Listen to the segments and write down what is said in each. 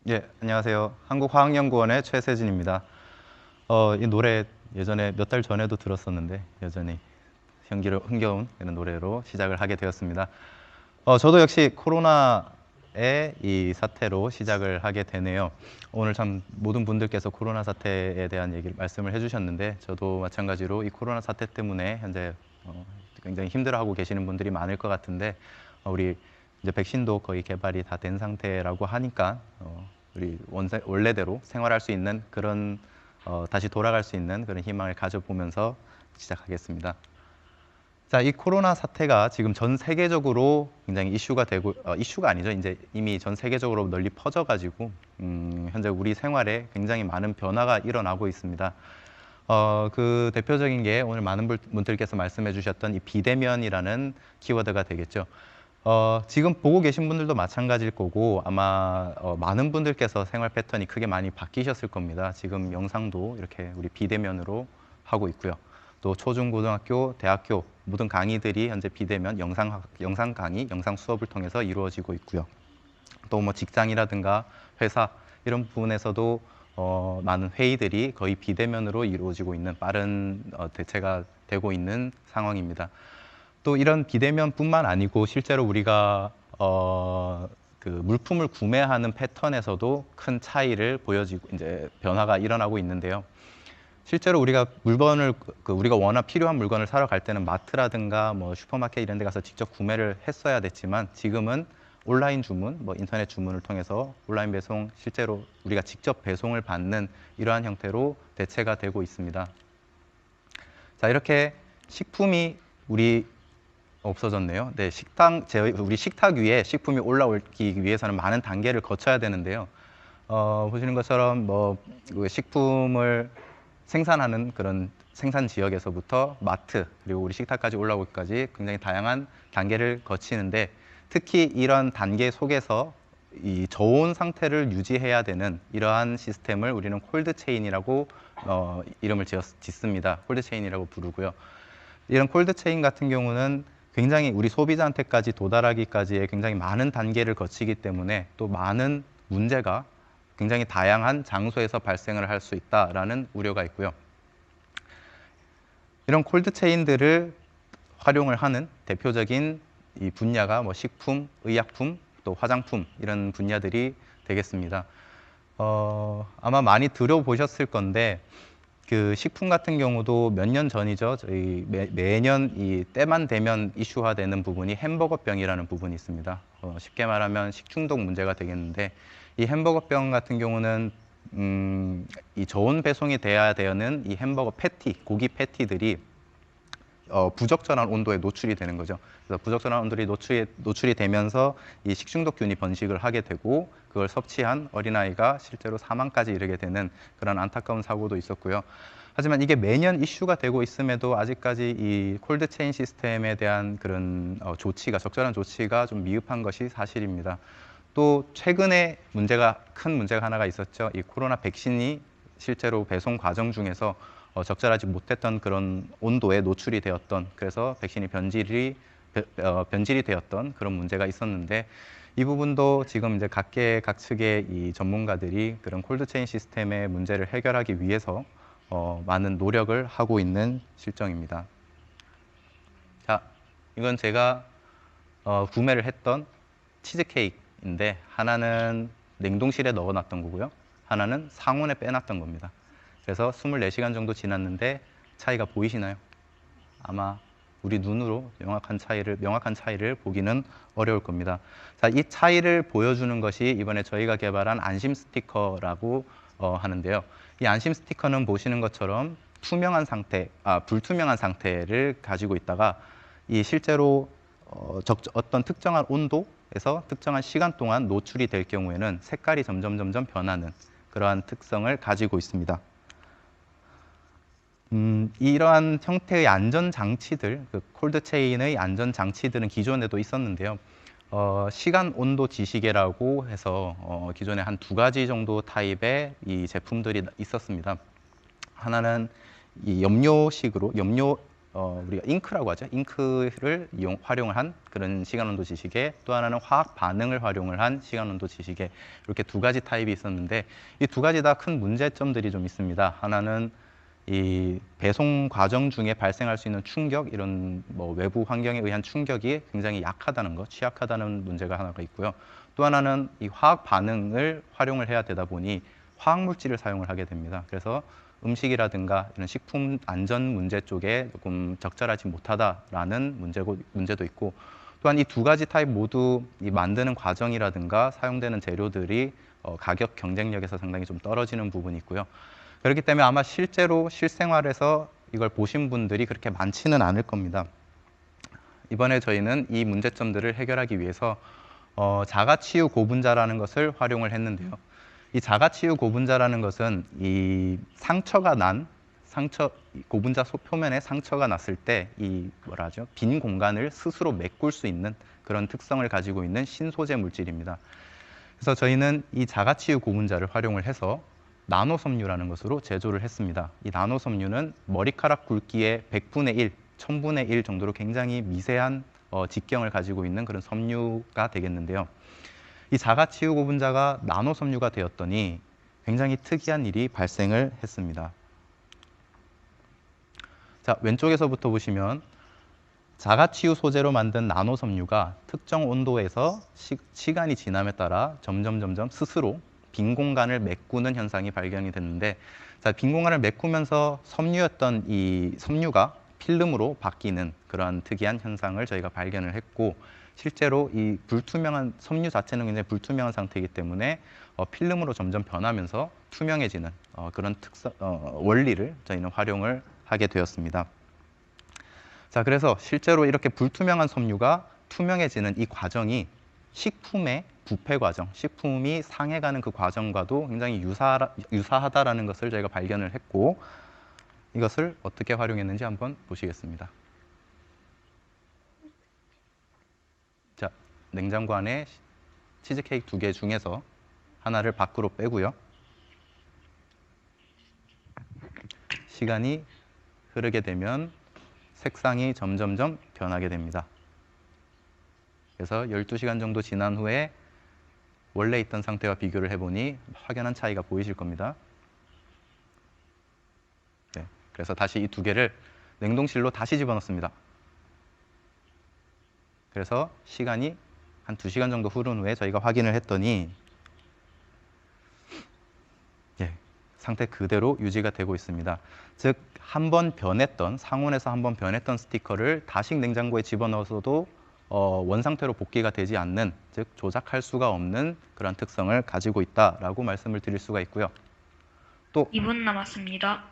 예, 안녕하세요. 한국화학연구원의 최세진입니다. 이 노래 예전에 몇 달 전에도 들었었는데 여전히 흥겨운 이런 노래로 시작을 하게 되었습니다. 저도 역시 코로나의 이 사태로 시작을 하게 되네요. 오늘 참 모든 분들께서 코로나 사태에 대한 얘기를 말씀을 해주셨는데 저도 마찬가지로 이 코로나 사태 때문에 현재 굉장히 힘들어하고 계시는 분들이 많을 것 같은데 우리 이제 백신도 거의 개발이 다 된 상태라고 하니까 우리 원래대로 생활할 수 있는 그런 다시 돌아갈 수 있는 그런 희망을 가져보면서 시작하겠습니다. 자, 이 코로나 사태가 지금 전 세계적으로 굉장히 이슈가 되고 이슈가 아니죠. 이제 이미 전 세계적으로 널리 퍼져가지고 현재 우리 생활에 굉장히 많은 변화가 일어나고 있습니다. 그 대표적인 게 오늘 많은 분들께서 말씀해 주셨던 이 비대면이라는 키워드가 되겠죠. 지금 보고 계신 분들도 마찬가지일 거고 아마 많은 분들께서 생활 패턴이 크게 많이 바뀌셨을 겁니다. 지금 영상도 이렇게 우리 비대면으로 하고 있고요. 또 초중고등학교, 대학교 모든 강의들이 현재 비대면 영상 강의, 영상 수업을 통해서 이루어지고 있고요. 또 뭐 직장이라든가 회사 이런 부분에서도 많은 회의들이 거의 비대면으로 이루어지고 있는 빠른 대체가 되고 있는 상황입니다. 또 이런 비대면뿐만 아니고 실제로 우리가 그 물품을 구매하는 패턴에서도 큰 차이를 보여지고 이제 변화가 일어나고 있는데요. 실제로 우리가 물건을 우리가 워낙 필요한 물건을 사러 갈 때는 마트라든가 뭐 슈퍼마켓 이런 데 가서 직접 구매를 했어야 됐지만 지금은 온라인 주문, 뭐 인터넷 주문을 통해서 온라인 배송 실제로 우리가 직접 배송을 받는 이러한 형태로 대체가 되고 있습니다. 자, 이렇게 식품이 우리 없어졌네요. 네, 우리 식탁 위에 식품이 올라오기 위해서는 많은 단계를 거쳐야 되는데요. 보시는 것처럼 그 식품을 생산하는 그런 생산 지역에서부터 마트 그리고 우리 식탁까지 올라오기까지 굉장히 다양한 단계를 거치는데 특히 이런 단계 속에서 이 저온 상태를 유지해야 되는 이러한 시스템을 우리는 콜드 체인이라고 이름을 짓습니다. 콜드 체인이라고 부르고요. 이런 콜드 체인 같은 경우는 굉장히 우리 소비자한테까지 도달하기까지의 굉장히 많은 단계를 거치기 때문에 또 많은 문제가 굉장히 다양한 장소에서 발생을 할 수 있다라는 우려가 있고요. 이런 콜드 체인들을 활용을 하는 대표적인 이 분야가 뭐 식품, 의약품, 또 화장품 이런 분야들이 되겠습니다. 아마 많이 들어보셨을 건데 그 식품 같은 경우도 몇 년 전이죠. 저희 매년 이 때만 되면 이슈화되는 부분이 햄버거병이라는 부분이 있습니다. 쉽게 말하면 식중독 문제가 되겠는데 이 햄버거병 같은 경우는 이 저온 배송이 돼야 되는 이 햄버거 패티, 고기 패티들이 부적절한 온도에 노출이 되는 거죠. 그래서 부적절한 온도에 노출이 되면서 이 식중독균이 번식을 하게 되고 그걸 섭취한 어린아이가 실제로 사망까지 이르게 되는 그런 안타까운 사고도 있었고요. 하지만 이게 매년 이슈가 되고 있음에도 아직까지 이 콜드체인 시스템에 대한 그런 적절한 조치가 좀 미흡한 것이 사실입니다. 또 최근에 큰 문제가 하나가 있었죠. 이 코로나 백신이 실제로 배송 과정 중에서 적절하지 못했던 그런 온도에 노출이 되었던 그래서 백신이 변질이 되었던 그런 문제가 있었는데 이 부분도 지금 이제 각측의 이 전문가들이 그런 콜드체인 시스템의 문제를 해결하기 위해서 많은 노력을 하고 있는 실정입니다. 자, 이건 제가 구매를 했던 치즈케이크인데 하나는 냉동실에 넣어놨던 거고요. 하나는 상온에 빼놨던 겁니다. 그래서 24시간 정도 지났는데 차이가 보이시나요? 아마 우리 눈으로 명확한 차이를 보기는 어려울 겁니다. 자, 이 차이를 보여주는 것이 이번에 저희가 개발한 안심 스티커라고 하는데요. 이 안심 스티커는 보시는 것처럼 불투명한 상태를 가지고 있다가 이 실제로 어떤 특정한 온도에서 특정한 시간 동안 노출이 될 경우에는 색깔이 점점 변하는 그러한 특성을 가지고 있습니다. 이러한 형태의 안전장치들, 그 콜드체인의 안전장치들은 기존에도 있었는데요. 시간 온도 지시계라고 해서 기존에 한 2가지 정도 타입의 이 제품들이 있었습니다. 하나는 이 염료 우리가 잉크라고 하죠. 잉크를 활용을 한 그런 시간온도 지시계, 또 하나는 화학 반응을 활용을 한 시간온도 지시계, 이렇게 두 가지 타입이 있었는데 이 두 가지 다 큰 문제점들이 좀 있습니다. 하나는 이 배송 과정 중에 발생할 수 있는 충격, 이런 뭐 외부 환경에 의한 충격이 굉장히 약하다는 것, 취약하다는 문제가 하나가 있고요. 또 하나는 이 화학 반응을 활용을 해야 되다 보니 화학 물질을 사용을 하게 됩니다. 그래서 음식이라든가 이런 식품 안전 문제 쪽에 조금 적절하지 못하다라는 문제도 있고, 또한 이 두 가지 타입 모두 이 만드는 과정이라든가 사용되는 재료들이 가격 경쟁력에서 상당히 좀 떨어지는 부분이 있고요. 그렇기 때문에 아마 실제로 실생활에서 이걸 보신 분들이 그렇게 많지는 않을 겁니다. 이번에 저희는 이 문제점들을 해결하기 위해서 자가치유 고분자라는 것을 활용을 했는데요. 이 자가치유 고분자라는 것은 이 고분자 표면에 상처가 났을 때 이 뭐라 하죠? 빈 공간을 스스로 메꿀 수 있는 그런 특성을 가지고 있는 신소재 물질입니다. 그래서 저희는 이 자가치유 고분자를 활용을 해서 나노섬유라는 것으로 제조를 했습니다. 이 나노섬유는 머리카락 굵기의 100분의 1, 1000분의 1 정도로 굉장히 미세한 직경을 가지고 있는 그런 섬유가 되겠는데요. 이 자가치유 고분자가 나노섬유가 되었더니 굉장히 특이한 일이 발생을 했습니다. 자, 왼쪽에서부터 보시면 자가치유 소재로 만든 나노섬유가 특정 온도에서 시간이 지남에 따라 점점 스스로 빈 공간을 메꾸는 현상이 발견이 됐는데, 자, 빈 공간을 메꾸면서 섬유였던 이 섬유가 필름으로 바뀌는 그러한 특이한 현상을 저희가 발견을 했고, 실제로 이 불투명한 섬유 자체는 굉장히 불투명한 상태이기 때문에 필름으로 점점 변하면서 투명해지는 그런 원리를 저희는 활용을 하게 되었습니다. 자, 그래서 실제로 이렇게 불투명한 섬유가 투명해지는 이 과정이 식품의 부패 과정, 식품이 상해가는 그 과정과도 굉장히 유사하다라는 것을 저희가 발견을 했고, 이것을 어떻게 활용했는지 한번 보시겠습니다. 자, 냉장고 안에 치즈케이크 2개 중에서 하나를 밖으로 빼고요. 시간이 흐르게 되면 색상이 점점점 변하게 됩니다. 그래서 12시간 정도 지난 후에 원래 있던 상태와 비교를 해보니 확연한 차이가 보이실 겁니다. 네, 그래서 다시 이 2개를 냉동실로 다시 집어넣습니다. 그래서 시간이 한 2시간 정도 흐른 후에 저희가 확인을 했더니 상태 그대로 유지가 되고 있습니다. 즉, 상온에서 한번 변했던 스티커를 다시 냉장고에 집어넣어서도 원상태로 복귀가 되지 않는, 즉 조작할 수가 없는 그런 특성을 가지고 있다라고 말씀을 드릴 수가 있고요. 또 2분 남았습니다.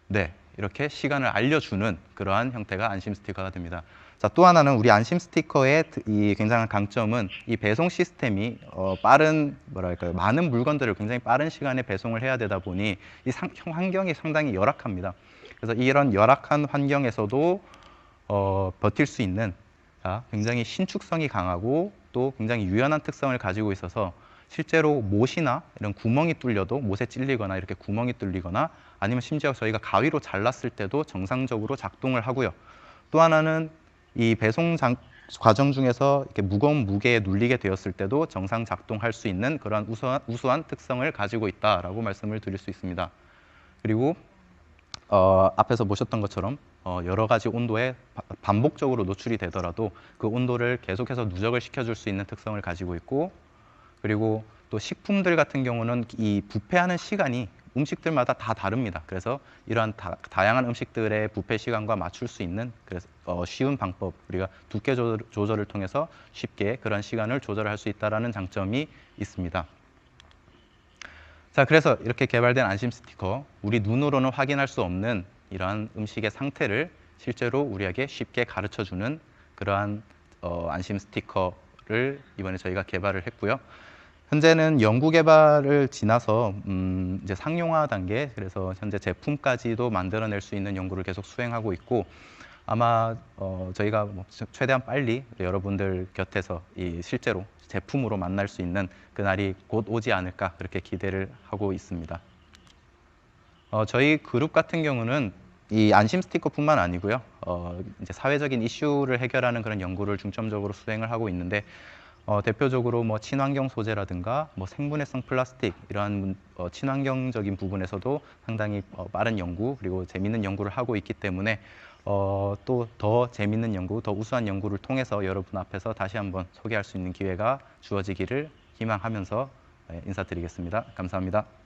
네, 이렇게 시간을 알려주는 그러한 형태가 안심 스티커가 됩니다. 자, 또 하나는 우리 안심 스티커의 이 굉장한 강점은 이 배송 시스템이 많은 물건들을 굉장히 빠른 시간에 배송을 해야 되다 보니 이 환경이 상당히 열악합니다. 그래서 이런 열악한 환경에서도 버틸 수 있는 굉장히 신축성이 강하고 또 굉장히 유연한 특성을 가지고 있어서 실제로 못이나 이런 구멍이 뚫려도, 못에 찔리거나 이렇게 구멍이 뚫리거나 아니면 심지어 저희가 가위로 잘랐을 때도 정상적으로 작동을 하고요. 또 하나는 이 배송 과정 중에서 이렇게 무거운 무게에 눌리게 되었을 때도 정상 작동할 수 있는 그런 우수한 특성을 가지고 있다라고 말씀을 드릴 수 있습니다. 그리고 앞에서 보셨던 것처럼 여러 가지 온도에 반복적으로 노출이 되더라도 그 온도를 계속해서 누적을 시켜줄 수 있는 특성을 가지고 있고, 그리고 또 식품들 같은 경우는 이 부패하는 시간이 음식들마다 다 다릅니다. 그래서 이러한 다양한 음식들의 부패 시간과 맞출 수 있는 쉬운 방법, 우리가 두께 조절을 통해서 쉽게 그런 시간을 조절할 수 있다는 장점이 있습니다. 자, 그래서 이렇게 개발된 안심 스티커, 우리 눈으로는 확인할 수 없는 이러한 음식의 상태를 실제로 우리에게 쉽게 가르쳐주는 그러한 안심 스티커를 이번에 저희가 개발을 했고요. 현재는 연구 개발을 지나서 이제 상용화 단계, 그래서 현재 제품까지도 만들어낼 수 있는 연구를 계속 수행하고 있고, 아마 저희가 최대한 빨리 여러분들 곁에서 실제로 제품으로 만날 수 있는 그날이 곧 오지 않을까, 그렇게 기대를 하고 있습니다. 저희 그룹 같은 경우는 이 안심 스티커뿐만 아니고요. 이제 사회적인 이슈를 해결하는 그런 연구를 중점적으로 수행을 하고 있는데 대표적으로 뭐 친환경 소재라든가 뭐 생분해성 플라스틱 이러한 친환경적인 부분에서도 상당히 빠른 연구 그리고 재미있는 연구를 하고 있기 때문에 또 더 재미있는 연구, 더 우수한 연구를 통해서 여러분 앞에서 다시 한번 소개할 수 있는 기회가 주어지기를 희망하면서 인사드리겠습니다. 감사합니다.